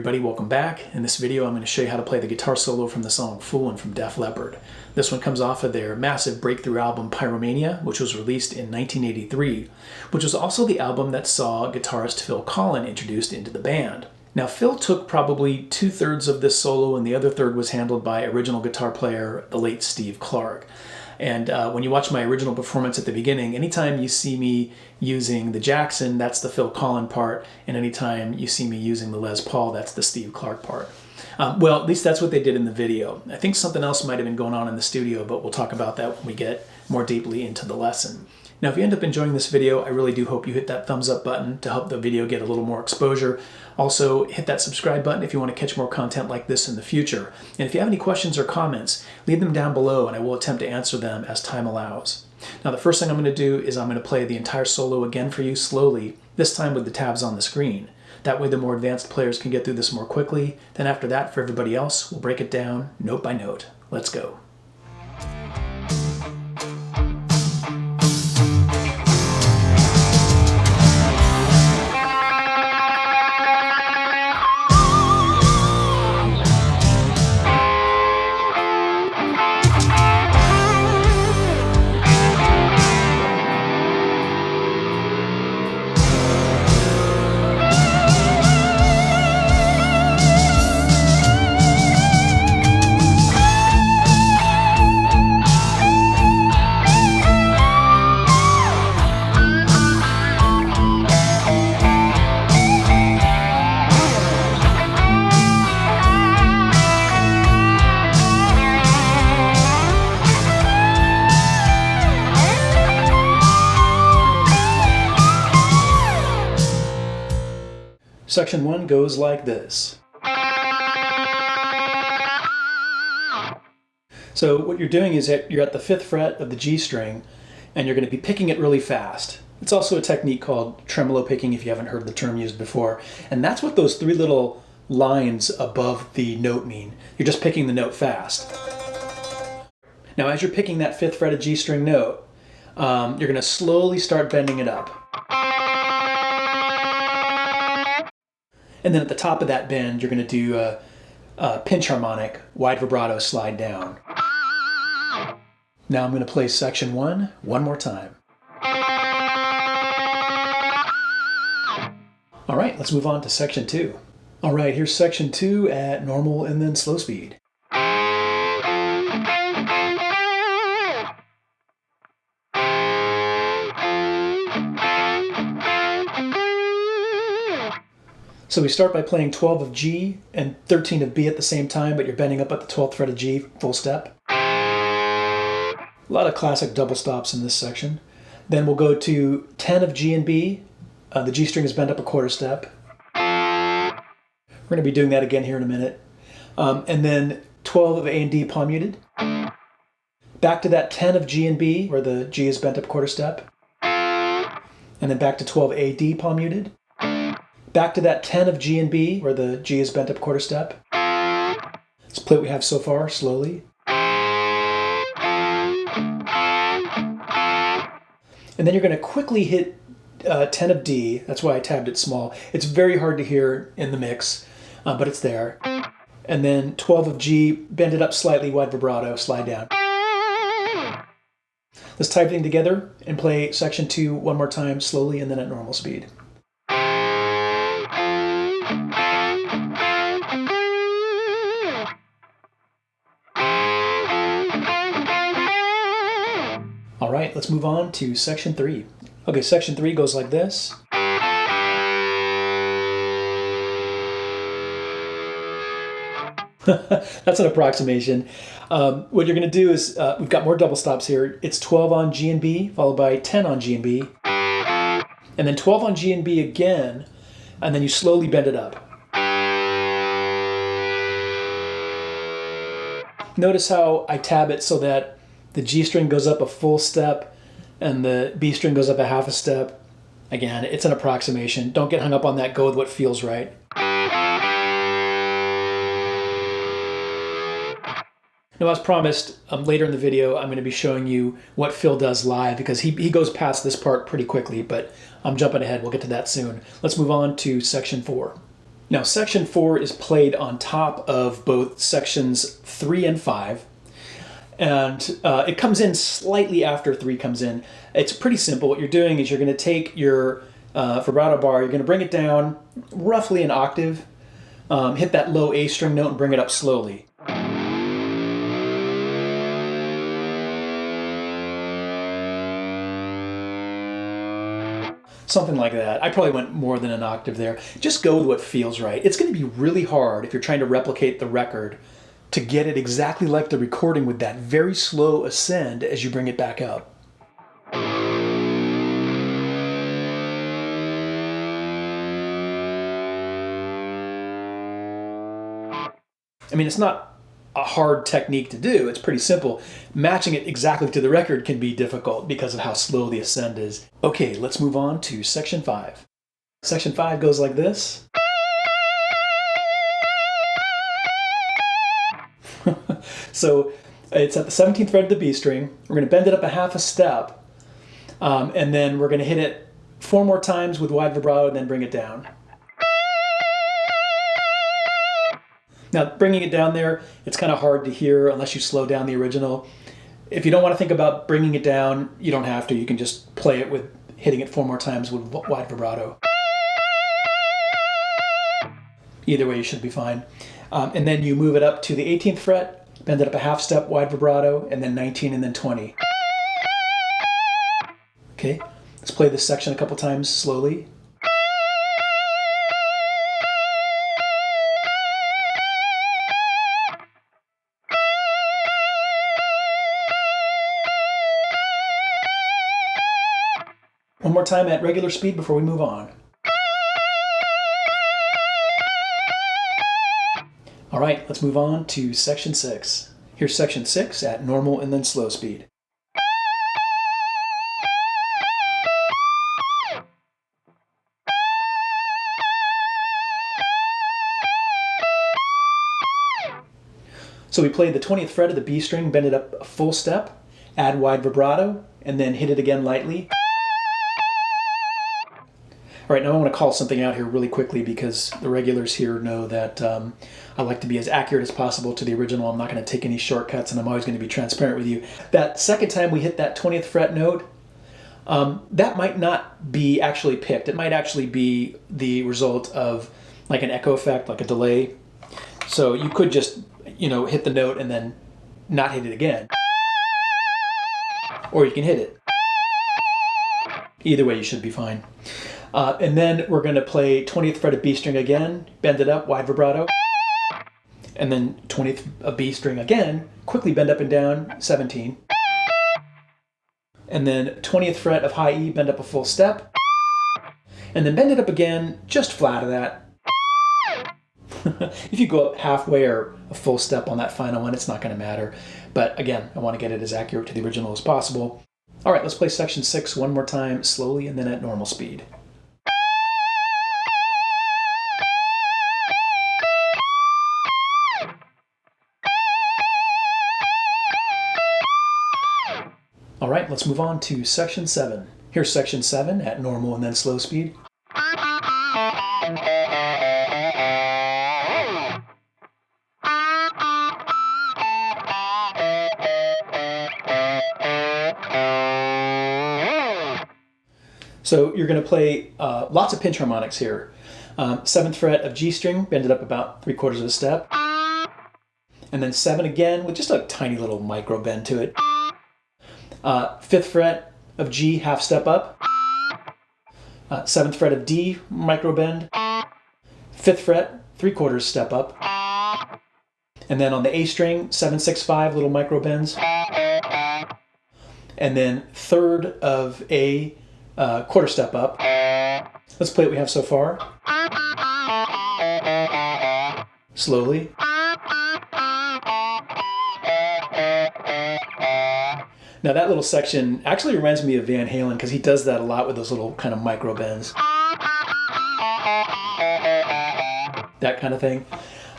everybody, welcome back. In this video I'm going to show you how to play the guitar solo from the song Foolin from Def Leppard. This one comes off of their massive breakthrough album Pyromania, which was released in 1983, which was also the album that saw guitarist Phil Collen introduced into the band. Now Phil took probably 2/3 of this solo and the other third was handled by original guitar player, the late Steve Clark. And when you watch my original performance at the beginning, anytime you see me using the Jackson, that's the Phil Collen part, and anytime you see me using the Les Paul, that's the Steve Clark part. Well, at least that's what they did in the video. I think something else might have been going on in the studio, but we'll talk about that when we get more deeply into the lesson. Now, if you end up enjoying this video, I really do hope you hit that thumbs up button to help the video get a little more exposure. Also, hit that subscribe button if you want to catch more content like this in the future. And if you have any questions or comments, leave them down below and I will attempt to answer them as time allows. Now, the first thing I'm going to do is I'm going to play the entire solo again for you slowly, this time with the tabs on the screen. That way the more advanced players can get through this more quickly. Then after that, for everybody else, we'll break it down note by note. Let's go. Section 1 goes like this. So what you're doing is that you're at the 5th fret of the G string and you're going to be picking it really fast. It's also a technique called tremolo picking if you haven't heard the term used before. And that's what those 3 little lines above the note mean. You're just picking the note fast. Now as you're picking that 5th fret of G string note, you're going to slowly start bending it up. And then at the top of that bend, you're going to do a pinch harmonic, wide vibrato slide down. Now I'm going to play section 1 one more time. All right, let's move on to section 2. All right, here's section 2 at normal and then slow speed. So we start by playing 12 of G and 13 of B at the same time, but you're bending up at the 12th fret of G, full step. A lot of classic double stops in this section. Then we'll go to 10 of G and B. The G string is bent up a quarter step. We're going to be doing that again here in a minute. And then 12 of A and D palm muted. Back to that 10 of G and B, where the G is bent up a quarter step. And then back to 12 A, D palm muted. Back to that 10 of G and B, where the G is bent up quarter step. Let's play what we have so far, slowly. And then you're going to quickly hit 10 of D. That's why I tabbed it small. It's very hard to hear in the mix, but it's there. And then 12 of G, bend it up slightly, wide vibrato, slide down. Let's tie everything together and play section 2 one more time, slowly, and then at normal speed. All right, let's move on to section 3. Okay, section 3 goes like this. That's an approximation. What you're going to do is, we've got more double stops here. It's 12 on G and B, followed by 10 on G and B, and then 12 on G and B again, and then you slowly bend it up. Notice how I tab it so that the G string goes up a full step and the B string goes up a half a step. Again, it's an approximation. Don't get hung up on that. Go with what feels right. Now, as promised, later in the video, I'm going to be showing you what Phil does live because he goes past this part pretty quickly, but I'm jumping ahead. We'll get to that soon. Let's move on to section 4. Now, section 4 is played on top of both sections 3 and 5. And it comes in slightly after 3 comes in. It's pretty simple. What you're doing is you're going to take your vibrato bar, you're going to bring it down roughly an octave, hit that low A string note and bring it up slowly. Something like that. I probably went more than an octave there. Just go with what feels right. It's going to be really hard if you're trying to replicate the record to get it exactly like the recording with that very slow ascend as you bring it back up. I mean, it's not a hard technique to do. It's pretty simple. Matching it exactly to the record can be difficult because of how slow the ascend is. Okay, let's move on to section 5. Section 5 goes like this. So it's at the 17th fret of the B string. We're going to bend it up a half a step, and then we're going to hit it 4 more times with wide vibrato and then bring it down. Now, bringing it down there, it's kind of hard to hear unless you slow down the original. If you don't want to think about bringing it down, you don't have to. You can just play it with hitting it 4 more times with wide vibrato. Either way, you should be fine. And then you move it up to the 18th fret, bend it up a half step, wide vibrato, and then 19 and then 20. Okay, let's play this section a couple times slowly. One more time at regular speed before we move on. All right, let's move on to section 6. Here's section 6 at normal and then slow speed. So we played the 20th fret of the B string, bend it up a full step, add wide vibrato, and then hit it again lightly. All right, now I want to call something out here really quickly because the regulars here know that I like to be as accurate as possible to the original. I'm not going to take any shortcuts, and I'm always going to be transparent with you. That second time we hit that 20th fret note, that might not be actually picked. It might actually be the result of like an echo effect, like a delay. So you could just, hit the note and then not hit it again. Or you can hit it. Either way, you should be fine. And then we're going to play 20th fret of B string again, bend it up, wide vibrato. And then 20th of B string again, quickly bend up and down, 17. And then 20th fret of high E, bend up a full step. And then bend it up again, just flat of that. If you go up halfway or a full step on that final one, it's not going to matter. But again, I want to get it as accurate to the original as possible. All right, let's play section 6 one more time, slowly and then at normal speed. All right, let's move on to section 7. Here's section 7 at normal and then slow speed. So you're going to play lots of pinch harmonics here. 7th fret of G string, bend it up about 3/4 of a step. And then 7 again with just a tiny little micro bend to it. 5th fret of G, half step up. 7th fret of D, micro bend. 5th fret, 3/4 step up. And then on the A string, 7, 6, 5, little micro bends. And then 3rd of A, quarter step up. Let's play what we have so far. Slowly. Now that little section actually reminds me of Van Halen because he does that a lot with those little kind of micro bends. That kind of thing.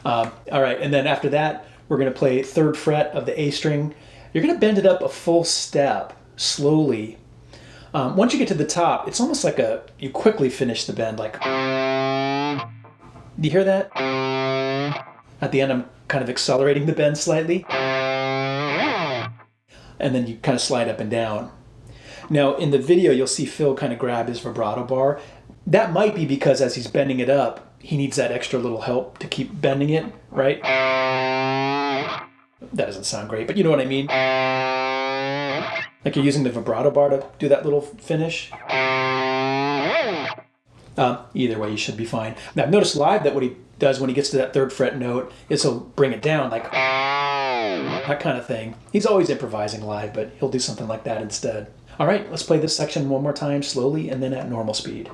All right, and then after that, we're going to play 3rd fret of the A string. You're going to bend it up a full step, slowly. Once you get to the top, it's almost like you quickly finish the bend, like, Do you hear that? At the end, I'm kind of accelerating the bend slightly. And then you kind of slide up and down. Now, in the video, you'll see Phil kind of grab his vibrato bar. That might be because as he's bending it up, he needs that extra little help to keep bending it, right? That doesn't sound great, but you know what I mean? Like you're using the vibrato bar to do that little finish. Either way, you should be fine. Now, I've noticed live that what he does when he gets to that 3rd fret note is he'll bring it down, like that kind of thing. He's always improvising live, but he'll do something like that instead. All right, let's play this section one more time slowly and then at normal speed.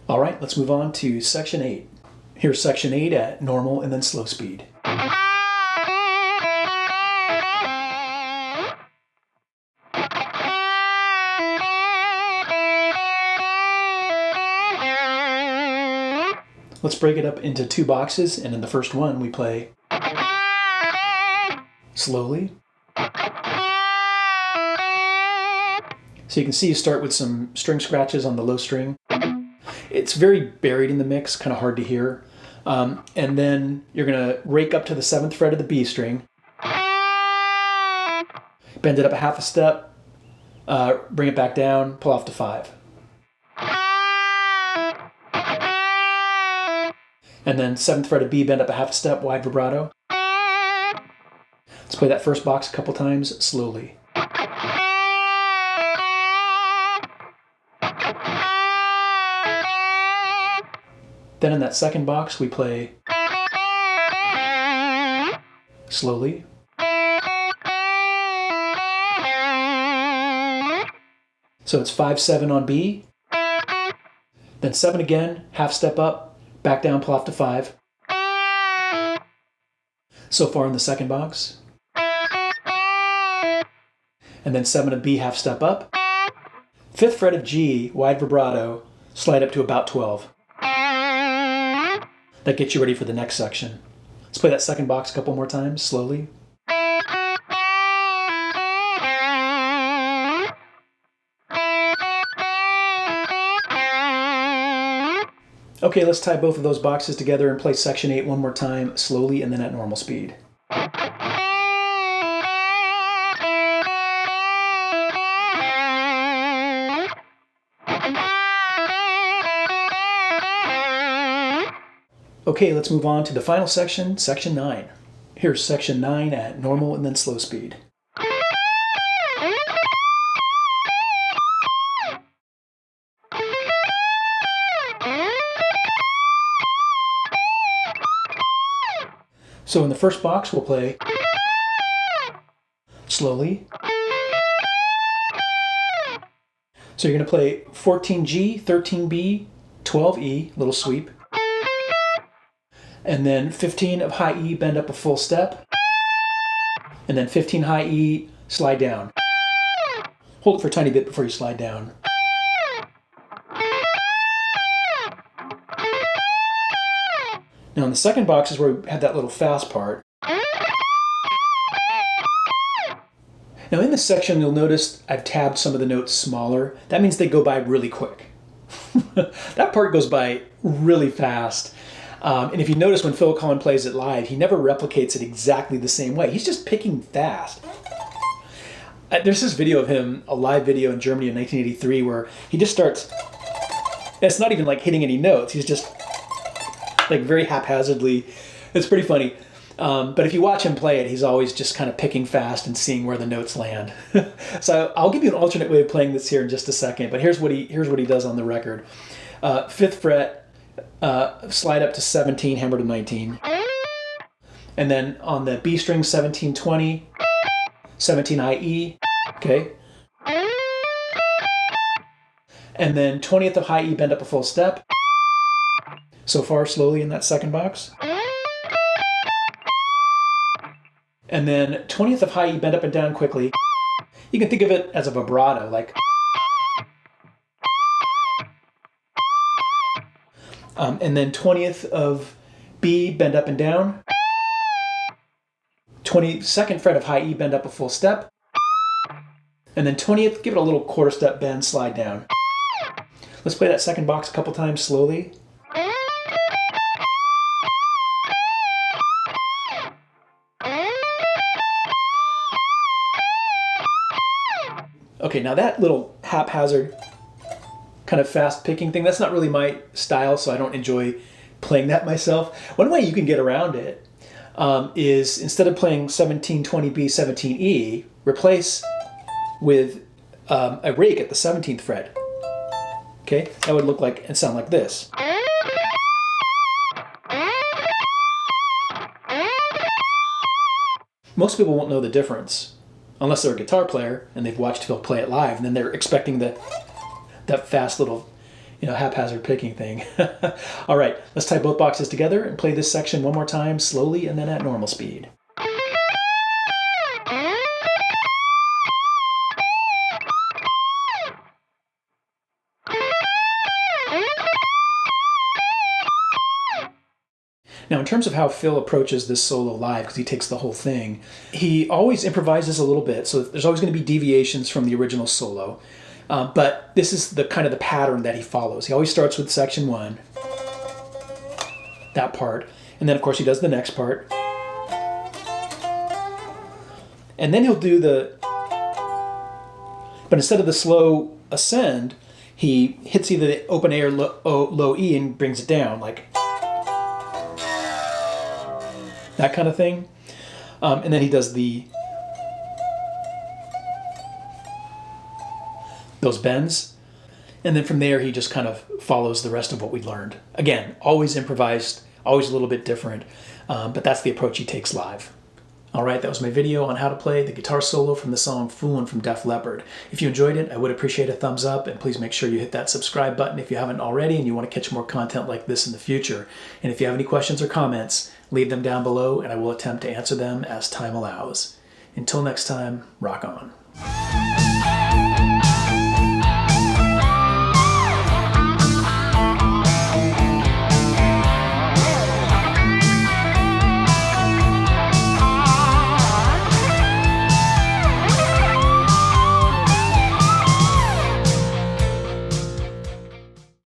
All right, let's move on to section 8. Here's section 8 at normal and then slow speed. Let's break it up into 2 boxes, and in the first one we play slowly. So you can see you start with some string scratches on the low string. It's very buried in the mix, kind of hard to hear. And then you're going to rake up to the 7th fret of the B string, bend it up a half a step, bring it back down, pull off to 5. And then 7th fret of B, bend up a half a step, wide vibrato. Let's play that first box a couple times slowly. Then in that second box, we play slowly. So it's 5-7 on B, then 7 again, half step up, back down, pull off to 5. So far in the second box. And then 7 of B, half step up. 5th fret of G, wide vibrato, slide up to about 12. That gets you ready for the next section. Let's play that second box a couple more times, slowly. Okay, let's tie both of those boxes together and play section 8 one more time, slowly and then at normal speed. Okay, let's move on to the final section, section 9. Here's section 9 at normal and then slow speed. So in the first box, we'll play slowly. So you're going to play 14G, 13B, 12E, little sweep. And then 15 of high E, bend up a full step. And then 15 high E, slide down. Hold it for a tiny bit before you slide down. Now in the second box is where we had that little fast part. Now in this section, you'll notice I've tabbed some of the notes smaller. That means they go by really quick. That part goes by really fast. And if you notice when Phil Collin plays it live, he never replicates it exactly the same way. He's just picking fast. There's this video of him, a live video in Germany in 1983, where he just starts, it's not even like hitting any notes. He's just like very haphazardly. It's pretty funny. But if you watch him play it, he's always just kind of picking fast and seeing where the notes land. So I'll give you an alternate way of playing this here in just a second. But here's what he does on the record. 5th fret, slide up to 17, hammer to 19. And then on the B string, 17, 20, 17 IE, okay? And then 20th of high E, bend up a full step. So far, slowly in that second box. And then 20th of high E, bend up and down quickly. You can think of it as a vibrato, like. And then 20th of B, bend up and down. 22nd fret of high E, bend up a full step. And then 20th, give it a little quarter step bend, slide down. Let's play that second box a couple times slowly. Okay, now that little haphazard kind of fast picking thing, that's not really my style, so I don't enjoy playing that myself. One way you can get around it is instead of playing 17-20B, 17E, replace with a rake at the 17th fret. Okay, that would look like and sound like this. Most people won't know the difference unless they're a guitar player and they've watched Phil play it live, and then they're expecting that fast little, haphazard picking thing. All right, let's tie both boxes together and play this section one more time, slowly and then at normal speed. Now, in terms of how Phil approaches this solo live, because he takes the whole thing, he always improvises a little bit, so there's always going to be deviations from the original solo. But this is the kind of the pattern that he follows. He always starts with section 1, that part, and then of course he does the next part. And then he'll do but instead of the slow ascend, he hits either the open A or low E and brings it down, like that kind of thing. And then he does those bends. And then from there, he just kind of follows the rest of what we learned. Again, always improvised, always a little bit different, but that's the approach he takes live. All right, that was my video on how to play the guitar solo from the song Foolin' from Def Leppard. If you enjoyed it, I would appreciate a thumbs up, and please make sure you hit that subscribe button if you haven't already and you want to catch more content like this in the future. And if you have any questions or comments, leave them down below and I will attempt to answer them as time allows. Until next time, rock on.